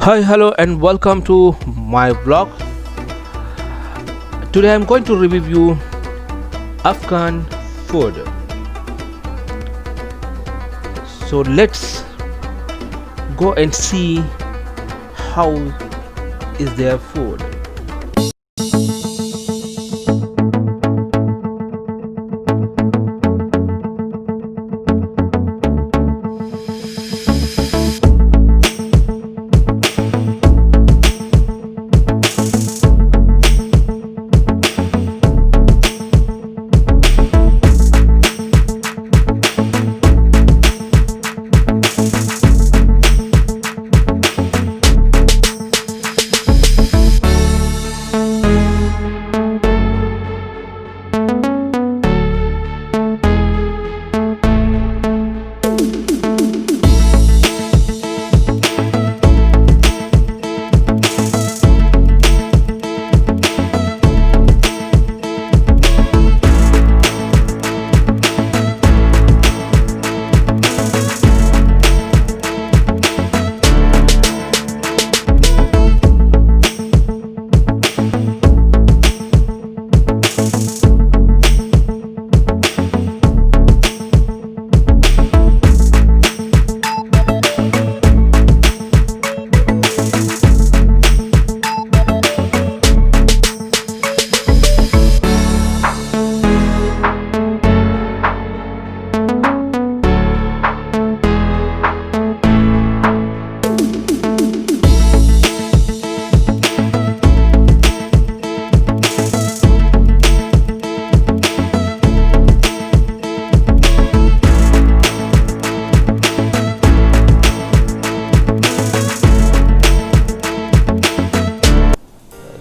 Hi, hello, and welcome to my vlog. Today I'm going to review Afghan food. So let's go and see how is their food.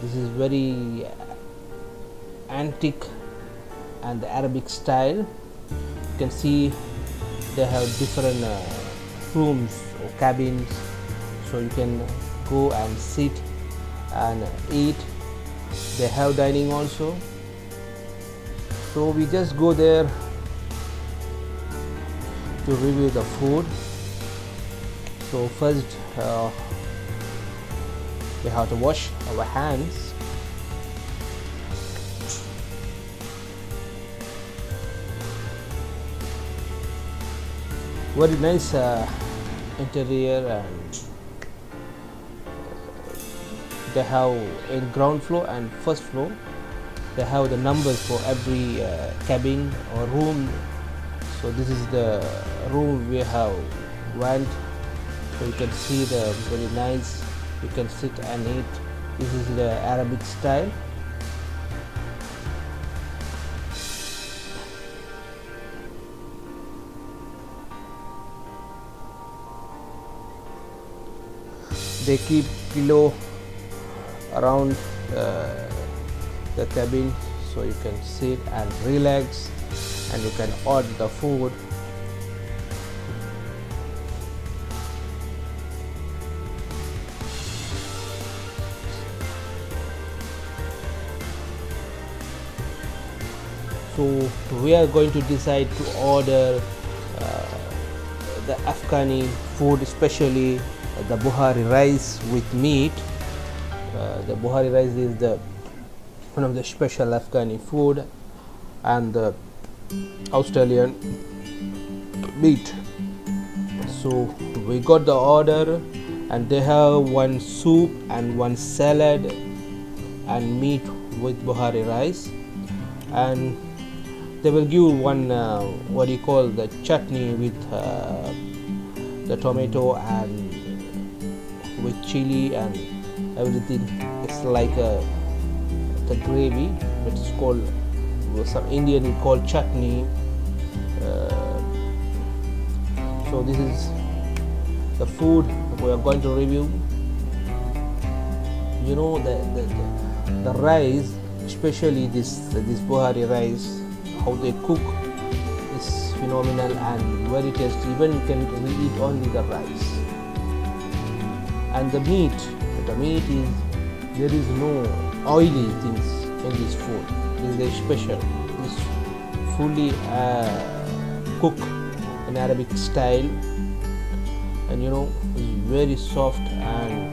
This is very antique and the Arabic style. You can see they have different rooms or cabins, so you can go and sit and eat. They have dining also, so we just go there to review the food. So first we have to wash our hands. Very nice interior, and they have in ground floor and first floor they have the numbers for every cabin or room. So this is the room we have went, so you can see the very nice, you can sit and eat. This is the Arabic style. They keep pillow around the cabin, so you can sit and relax, and you can order the food. So we are going to decide to order the Afghani food, especially the Buhari rice with meat. The Buhari rice is the one of the special Afghani food, and the Australian meat. So we got the order, and they have one soup and one salad and meat with Buhari rice, and they will give one what do you call the chutney with the tomato and with chili and everything. It's like the gravy, but it's called, some Indian we call chutney. So this is the food we are going to review. You know, the rice, especially this Buhari rice, how they cook is phenomenal and very tasty. Even you can eat only the rice. And the meat is, there is no oily things in this food. This is special. It's fully cooked in Arabic style, and you know, it's very soft and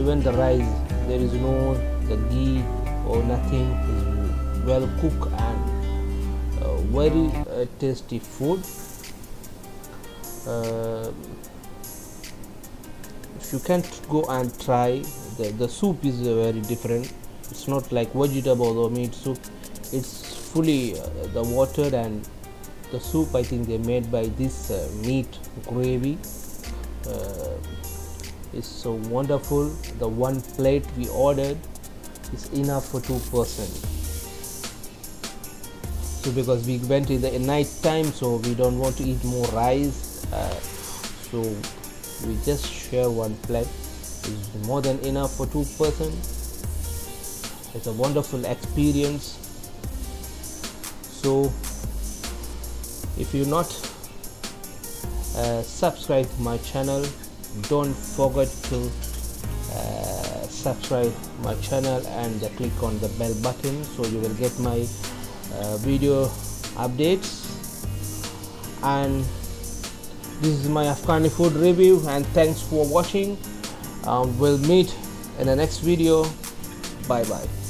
even the rice, there is no the ghee or nothing, is well cooked and very tasty food. If you can't go and try, the soup is very different. It's not like vegetable or meat soup, it's fully the water, and the soup I think they made by this meat gravy is so wonderful. The one plate we ordered is enough for 2 person. So because we went in the night time, so we don't want to eat more rice, so we just share one plate. It's more than enough for 2 person. It's a wonderful experience. So if you're not subscribe to my channel, don't forget to subscribe my channel and click on the bell button, so you will get my video updates. And this is my Afghani food review, and thanks for watching. We'll meet in the next video. Bye bye.